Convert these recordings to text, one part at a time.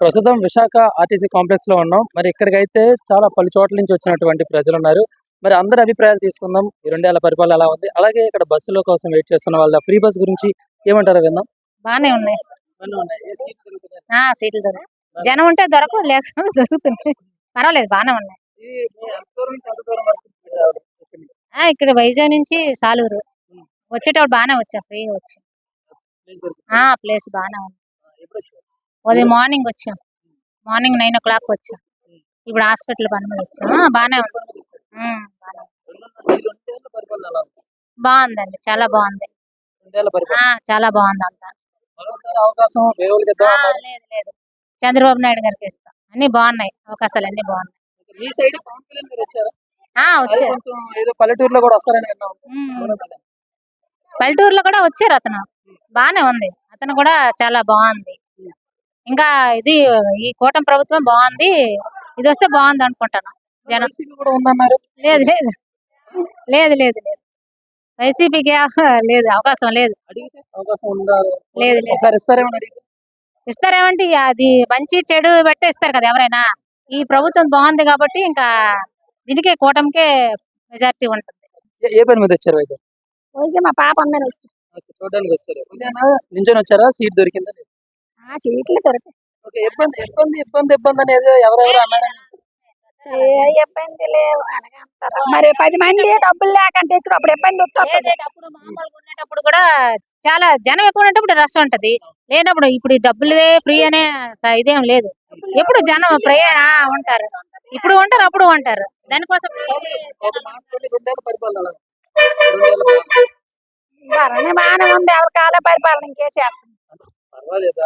ప్రస్తుతం Visakha RTC complex లో ఉన్నాం. మరి ఇక్కడికైతే చాలా పలు చోట్ల నుంచి వచ్చినటువంటి ప్రజలు ఉన్నారు. మరి అందరి అభిప్రాయాలు తీసుకుందాం. ఈ 2 ఏళ్ల పరిపాలన ఎలా ఉంది? అలాగే ఇక్కడ బస్సుల కోసం వెయిట్ చేస్తున్న వాళ్ళ ఫ్రీ బస్ గురించి ఏమంటారో విందాం. బానే ఉన్నాయి. ఏ సీట్లు దొరుకుతున్నాయి? సీట్లు దొరుకు జనం ఉంటే దొరకవు, లేకపోతే దొరుకుతున్నాయి. పర్వాలేదు, బానే ఉన్నాయి. ఎంత దూరం నుంచి ఎంత దూరం వరకు రావాలి? ఇక్కడ వైజాగ్ నుంచి సాలూరు వచ్చేటప్పుడు బానే వచ్చా, ఫ్రీగా వచ్చా. ప్లేస్ దొరుకుతుందా? ప్లేస్ బానే ఉంది. ఎప్పుడు వచ్చారు? ఉదయం మార్నింగ్ వచ్చాం. మార్నింగ్ 9 o'clock వచ్చాం. ఇప్పుడు హాస్పిటల్ పని మీద వచ్చాం. బానే ఉంది. బానే ఉంది. ఈ 2 ఏళ్ల పరిపాలన ఎలా ఉంది? బాగుందండి, చాలా బాగుంది. 2 ఏళ్ల పరిపాలన చాలా బాగుంది అంతా. మరోసారి అవకాశం వేరే వాళ్ళకి ఇద్దాం అన్నారు. లేదు లేదు, చంద్రబాబు నాయుడు గారికి ఇస్తాం. అన్ని బాగున్నాయి, అవకాశాలు అన్ని బాగున్నాయి. మీ సైడ్ పవన్ కళ్యాణ్ గారు వచ్చారా? అది వచ్చారు. కొంచెం ఏదో పల్లెటూరులో కూడా వస్తారని విన్నాం. అవునా కదా? పల్లెటూరులో కూడా వచ్చారు. అతను బానే ఉంది. అతను కూడా చాలా బాగుంది. ఇంకా ఇది ఈ కూటమి ప్రభుత్వం బాగుంది. ఇది వస్తే బాగుంది అనుకుంటాను. జనం వైసీపీ కూడా ఉందన్నారు. లేదు లేదు లేదు లేదు లేదు వైసీపీకి లేదు, అవకాశం లేదు. అడిగితే అవకాశం ఉందా? లేదు లేదు. ఒకసారి ఇస్తారేమని అడిగితే ఇస్తారేమంటే అది మంచి చెడు బట్టే ఇస్తారు కదా ఎవరైనా. ఈ ప్రభుత్వం బాగుంది కాబట్టి ఇంకా దీనికే కూటమికే మెజారిటీ ఉంటుంది. ఏ పని మీద వచ్చారు వైజాగ్? మా పాప అందరూ వచ్చి చూడడానికి వచ్చారు. ఉదయాన నించొని వచ్చారా? సీట్ దొరికిందా? లేదు. సీట్లు దొరికాయి. ఓకే. ఇబ్బంది ఇబ్బంది ఇబ్బంది ఇబ్బంది అనేది ఎవరెవరు అన్నారని ఇబ్బంది లేవు అనగంటారు. మరి 10 మంది డబ్బులు లేకంటే ఇక్కడ అప్పుడు ఇబ్బంది వస్తుంది. అప్పుడు మామూలుగా ఉండేటప్పుడు కూడా చాలా జనం ఎక్కువ ఉన్నప్పుడు రష్ ఉంటది. లేనప్పుడు ఇప్పుడు డబ్బులే ఫ్రీ అనే ఇదేం లేదు. ఎప్పుడు జనం ఫ్రీ ఉంటారు. ఇప్పుడు ఉంటారు, అప్పుడు ఉంటారు. దానికోసం పరిపాలన బాగానే ఉంది. ఎవరి కాల పరిపాలన ఇంకేసేస్తుంది. పర్వాలేదా?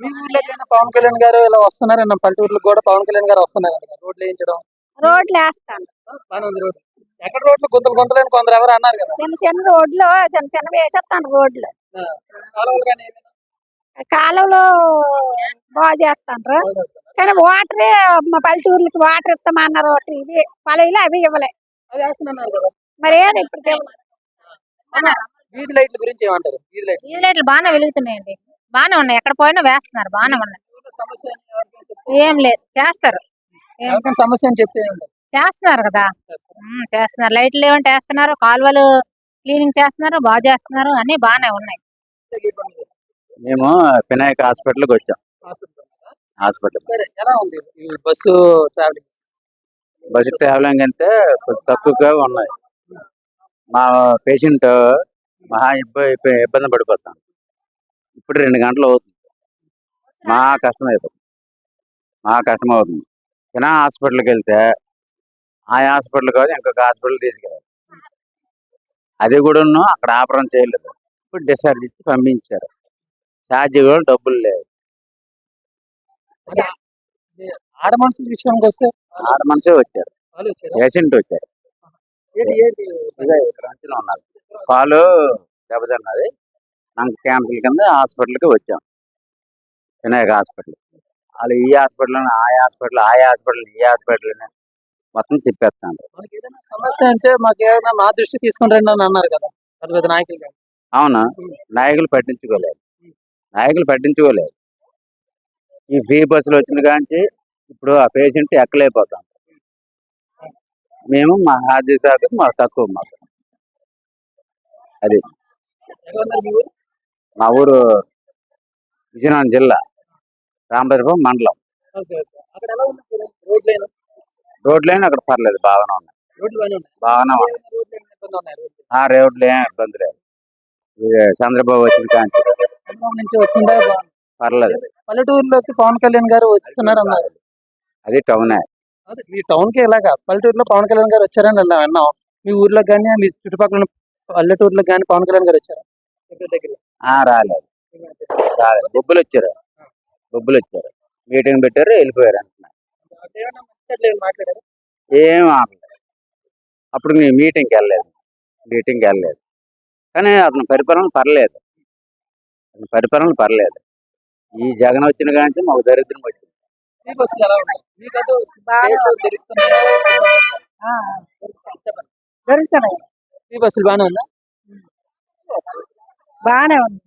మీ ఊర్లో పవన్ కళ్యాణ్ గారు ఇలా వస్తున్నారన్న పల్లెటూరులో కూడా పవన్ కళ్యాణ్ గారు వస్తున్నారు. రోడ్లు వేయించడం, రోడ్లు వేస్తాను. బాగానే ఉంది. రోడ్లు ఎక్కడ రోడ్లు గుంతలు గుంతలేని కొందరు ఎవరు అన్నారు కదా. చిన్న చిన్న రోడ్లు చిన్న చిన్న వేసేస్తాను. రోడ్లు కాలువలు కానీ ఏమైనా కాలంలో బాగా చేస్తాను. కానీ వాటరే మా పల్లెటూర్లకి వాటర్ ఇస్తామన్నారు. ఇది పల్లెలు అవి ఇవ్వలే. అది వేస్తున్నారు కదా. మరి ఏది ఇప్పుడు వీధి లైట్ల గురించి ఏమంటారు? వీధి లైట్లు బాగానే వెలుగుతున్నాయండి. బాగానే ఉన్నాయి. ఎక్కడ పోయినా వేస్తున్నారు. బాగానే ఉన్నాయి. సమస్య ఏం లేదు, చేస్తారు. సమస్య అని చెప్తే చేస్తున్నారు కదా. చేస్తున్నారు. లైట్లు ఏమంటే వేస్తున్నారు. కాలువలు క్లీనింగ్ చేస్తున్నారు. బాగా చేస్తున్నారు. అన్ని బాగానే ఉన్నాయి. మేము వినాయక హాస్పిటల్కి వచ్చాం. హాస్పిటల్ ఎలా ఉంది బస్సు ట్రావెలింగ్? బస్సు ట్రావెలింగ్ అంటే తక్కువగా ఉన్నాయి. మా పేషెంట్ మహా ఇబ్బంది పడిపోతాం. ఇప్పుడు 2 గంటలు అవుతుంది. మా కష్టం అవుతుంది. వినా హాస్పిటల్కి వెళ్తే ఆ హాస్పిటల్ కాదు ఇంకొక హాస్పిటల్ తీసుకెళ్ళాలి. అది కూడా అక్కడ ఆపరేషన్ చేయలేదు. ఇప్పుడు డిశ్చార్జ్ ఇచ్చి పంపించారు. ఛార్జీ కూడా డబ్బులు లేవు. ఆడ మనుషుల విషయానికి వస్తే ఆడ మనిషే వచ్చారు. పేషెంట్ వచ్చారు. ఉన్నారు. కాలు దెబ్బతిన్నది. నాకు క్యాన్సర్ కింద హాస్పిటల్కి వచ్చాం. వినాయక హాస్పిటల్. వాళ్ళు ఈ హాస్పిటల్ ఆ హాస్పిటల్ ఈ హాస్పిటల్ మొత్తం తిప్పేస్తాను. సమస్య అంటే మాకు ఏదైనా మా దృష్టి తీసుకుని రండి అని అన్నారు కదా పెద్ద నాయకులు. అవునా? నాయకులు పట్టించుకోలేదు. ఈ ఫ్రీ బస్సులు వచ్చిన కాంచి ఇప్పుడు ఆ పేషెంట్ ఎక్కలేకపోతాం. మేము మా హాజీ శాఖ మాకు తక్కువ. మాకు అది మా ఊరు విజయనగరం జిల్లా రామరాజపురం మండలం. రోడ్లైనా అక్కడ పర్లేదు, బాగానే ఉన్నాయి. రోడ్లు ఏం ఇబ్బంది లేదు. చంద్రబాబు వచ్చిన కాంచి పర్లేదు. పల్లెటూరులోకి పవన్ కళ్యాణ్ గారు వస్తున్నారు అన్నారు. అది టౌనే. మీ టౌన్ కి ఎలాగా పల్లెటూరులో పవన్ కళ్యాణ్ గారు వచ్చారని విన్నాం. మీ ఊర్లో కానీ మీ చుట్టుపక్కల పల్లెటూరులో కానీ పవన్ కళ్యాణ్ గారు వచ్చారు? రాలేదు. బొబ్బులు వచ్చారు. మీటింగ్ పెట్టారు, వెళ్ళిపోయారు అంటున్నారు. ఏం ఆడలేదు. అప్పుడు మేము మీటింగ్కి వెళ్ళలేదు. కానీ అతని పరిపాలన పర్లేదు. ఈ జగన్ వచ్చిన కానీ మాకు దరిద్రం వచ్చింది. బస్సులు బాగానే ఉందా? బాగానే ఉంది.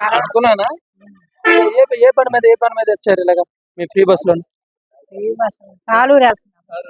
అనుకున్నానా ఏ పని మీద వచ్చారు ఇలాగా మీ ఫ్రీ బస్ లో? కాలూరు వెళ్తున్నాం.